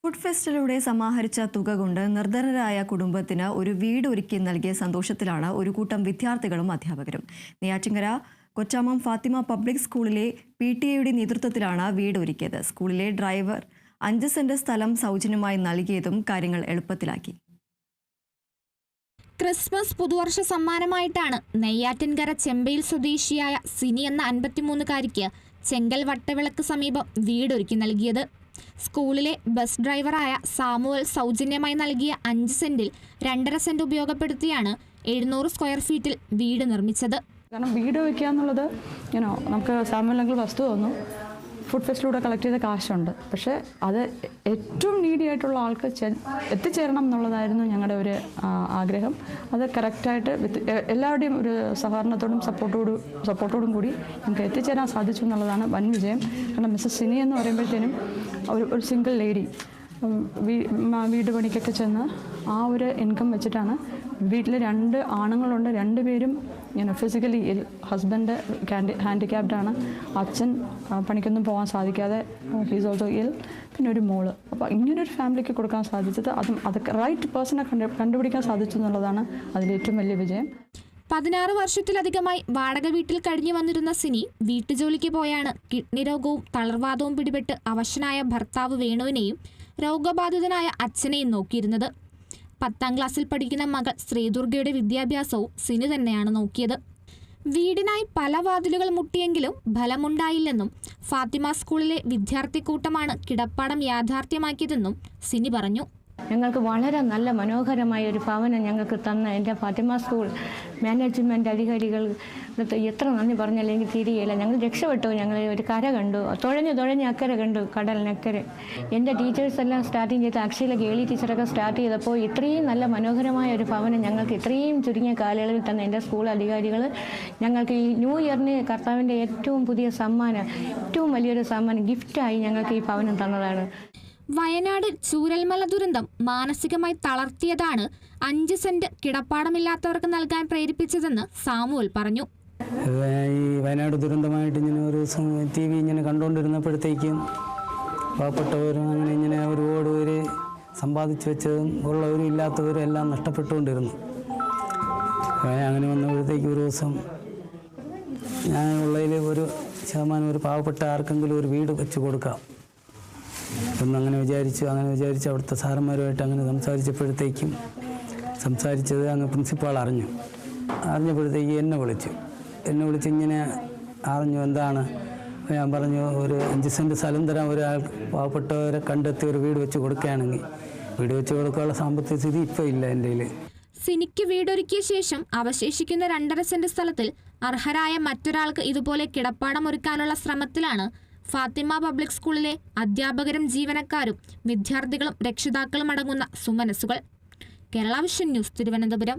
Food ഫെസ്റ്റിലൂടെ സമാഹരിച്ച തുക കൊണ്ട് നിർധനരായ കുടുംബത്തിന് ഒരു വീട് ഒരുക്കി നൽകിയ സന്തോഷത്തിലാണ് ഒരു കൂട്ടം വിദ്യാർത്ഥികളും അധ്യാപകരും. നെയ്യാറ്റിൻകര കൊച്ചാമം ഫാത്തിമ പബ്ലിക് സ്കൂളിലെ PTA നേതൃത്വത്തിലാണ് വീട് ഒരുക്കിയത്. സ്കൂളിലെ ഡ്രൈവർ 5 സെന്റ് സ്ഥലം സൗജന്യമായി നൽകിയതും കാര്യങ്ങൾ എളുപ്പത്തിലാക്കി. ക്രിസ്മസ് പുതുവർഷ സമ്മാനമായിട്ടാണ് നെയ്യാറ്റിൻകര ചെമ്പയിൽ സ്വദേശിയായ സിനി എന്ന 53-കാരിക്ക് ചെങ്കൽ വട്ടവിളക്ക് സമീപം വീടൊരുക്കി നൽകിയത്. സ്കൂളിലെ ബസ് ഡ്രൈവറായ സാമുവൽ സൗജന്യമായി നൽകിയ 5 സെന്റിൽ 2.5 സെന്റ് ഉപയോഗപ്പെടുത്തിയാണ് 700 സ്ക്വയർ ഫീറ്റിൽ വീട് നിർമ്മിച്ചത്. കാരണം വീട് വയ്ക്കുക എന്നുള്ളത് നമുക്ക് സാമുവൽ വസ്തു തന്നു, ഫുഡ് ഫെസ്റ്റിലൂടെ കളക്ട് ചെയ്ത കാശുണ്ട്. പക്ഷേ അത് ഏറ്റവും നീഡി ആയിട്ടുള്ള ആൾക്ക് എത്തിച്ചേരണം എന്നുള്ളതായിരുന്നു ഞങ്ങളുടെ ഒരു ആഗ്രഹം. അത് കറക്റ്റായിട്ട് എല്ലാവരുടെയും ഒരു സഹകരണത്തോടും സപ്പോർട്ടോടും കൂടി നമുക്ക് എത്തിച്ചേരാൻ സാധിച്ചു എന്നുള്ളതാണ് വൻ വിജയം. കാരണം മിസ്സസ് സിനി എന്ന് പറയുമ്പോഴത്തേനും ഒരു സിംഗിൾ ലേഡി വീട് പണിക്കൊക്കെ ചെന്ന് ആ ഒരു ഇൻകം വെച്ചിട്ടാണ്. വീട്ടിൽ 2 ആണുങ്ങളുണ്ട്, 2 പേരും ഫിസിക്കലി ഹസ്ബൻഡ് ഹാൻഡിക്യാപ്ഡാണ്, അച്ഛൻ പണിക്കൊന്നും പോകാൻ സാധിക്കാതെ ഹീസ് ഓൾസോ ഇൽ, പിന്നെ ഒരു മോള്. അപ്പോൾ ഇങ്ങനൊരു ഫാമിലിക്ക് കൊടുക്കാൻ സാധിച്ചത് അതൊക്കെ റൈറ്റ് പേഴ്സണെ കണ്ടുപിടിക്കാൻ സാധിച്ചു എന്നുള്ളതാണ് അതിലേറ്റവും വലിയ വിജയം. 16 വർഷത്തിലധികമായി വാടക വീട്ടിൽ കഴിഞ്ഞു വന്നിരുന്ന സിനി വീട്ടുജോലിക്ക് പോയാണ് കിഡ്നി രോഗവും തളർവാദവും പിടിപെട്ട് അവശനായ ഭർത്താവ് വേണുവിനെയും രോഗബാധിതനായ അച്ഛനെയും നോക്കിയിരുന്നത്. 10ാം ക്ലാസ്സിൽ പഠിക്കുന്ന മകൾ ശ്രീദുർഗയുടെ വിദ്യാഭ്യാസവും സിനി തന്നെയാണ് നോക്കിയത്. വീടിനായി പല വാതിലുകൾ മുട്ടിയെങ്കിലും ഫലമുണ്ടായില്ലെന്നും ഫാത്തിമ സ്കൂളിലെ വിദ്യാർത്ഥി കൂട്ടമാണ് കിടപ്പാടം യാഥാർത്ഥ്യമാക്കിയതെന്നും സിനി പറഞ്ഞു. ഞങ്ങൾക്ക് വളരെ നല്ല മനോഹരമായ ഒരു ഭവനം ഞങ്ങൾക്ക് തന്ന എൻ്റെ ഫാത്തിമ സ്കൂൾ മാനേജ്മെൻറ്റ് അധികാരികൾ എത്ര നന്ദി പറഞ്ഞല്ലെങ്കിൽ തീരെയില്ല. ഞങ്ങൾ രക്ഷപ്പെട്ടു. ഞങ്ങൾ ഒരു കര കണ്ടു, തുഴഞ്ഞ് അക്കരെ കണ്ടു, കടലിനക്കരെ. എൻ്റെ ടീച്ചേഴ്സ് എല്ലാം സ്റ്റാർട്ടിങ് ചെയ്ത് അക്ഷയിലെ ഗേളി ടീച്ചറൊക്കെ സ്റ്റാർട്ട് ചെയ്തപ്പോൾ ഇത്രയും നല്ല മനോഹരമായ ഒരു ഭവനം ഞങ്ങൾക്ക് ഇത്രയും ചുരുങ്ങിയ കാലയളവിൽ തന്ന എൻ്റെ സ്കൂൾ അധികാരികൾ ഞങ്ങൾക്ക് ഈ ന്യൂ ഇയറിന് കർത്താവിൻ്റെ ഏറ്റവും പുതിയ സമ്മാനം, ഏറ്റവും വലിയൊരു സമ്മാനം ഗിഫ്റ്റായി ഞങ്ങൾക്ക് ഈ ഭവനം തന്നതാണ്. വയനാട് ചൂരൽമല ദുരന്തം മാനസികമായി തളർത്തിയതാണ് 5 സെന്റ് കിടപ്പാടമില്ലാത്തവർക്ക് നൽകാൻ പ്രേരിപ്പിച്ചതെന്ന് സാമുവൽ പറഞ്ഞു. ഈ വയനാട് ദുരന്തമായിട്ട് ഇങ്ങനെ ഒരു TV ഇങ്ങനെ കണ്ടുകൊണ്ടിരുന്നപ്പോഴത്തേക്കും പാവപ്പെട്ടവരും അങ്ങനെ ഇങ്ങനെ ഒരുപാട് പേര് സമ്പാദിച്ചു വെച്ചതും ഉള്ളവരും ഇല്ലാത്തവരും എല്ലാം നഷ്ടപ്പെട്ടുകൊണ്ടിരുന്നു. അങ്ങനെ വന്നപ്പോഴത്തേക്ക് ഒരു ദിവസം ഞാൻ ഉള്ളതിൽ 1% ഒരു പാവപ്പെട്ട ആർക്കെങ്കിലും ഒരു വീട് വെച്ച് കൊടുക്കാം എന്നങ്ങനെ വിചാരിച്ചു. അവിടുത്തെ സാറന്മാരുമായിട്ട് അങ്ങനെ സംസാരിച്ചത് അങ്ങ് പ്രിൻസിപ്പാൾ അറിഞ്ഞപ്പോഴത്തേക്ക് എന്നെ വിളിച്ച് ഇങ്ങനെ അറിഞ്ഞു എന്താണ്. ഞാൻ പറഞ്ഞു, ഒരു 5 സെന്റ് സ്ഥലം തരാൻ ഒരാൾ പാവപ്പെട്ടവരെ കണ്ടെത്തി ഒരു വീട് വെച്ച് കൊടുക്കുകയാണെങ്കിൽ വീട് വെച്ച് കൊടുക്കാനുള്ള സാമ്പത്തിക സ്ഥിതി ഇപ്പോൾ ഇല്ല എൻ്റെ കയ്യിൽ. സിനിക്ക് വീടൊരുക്കിയ ശേഷം അവശേഷിക്കുന്ന 2.5 സെന്റ് സ്ഥലത്തിൽ അർഹരായ മറ്റൊരാൾക്ക് ഇതുപോലെ കിടപ്പാടം ഒരുക്കാനുള്ള ശ്രമത്തിലാണ് ഫാത്തിമ പബ്ലിക് സ്കൂളിലെ അധ്യാപകരും ജീവനക്കാരും വിദ്യാർത്ഥികളും രക്ഷിതാക്കളും അടങ്ങുന്ന സുമനസ്സുകൾ. Kerala vision news, Thiruvananthapuram.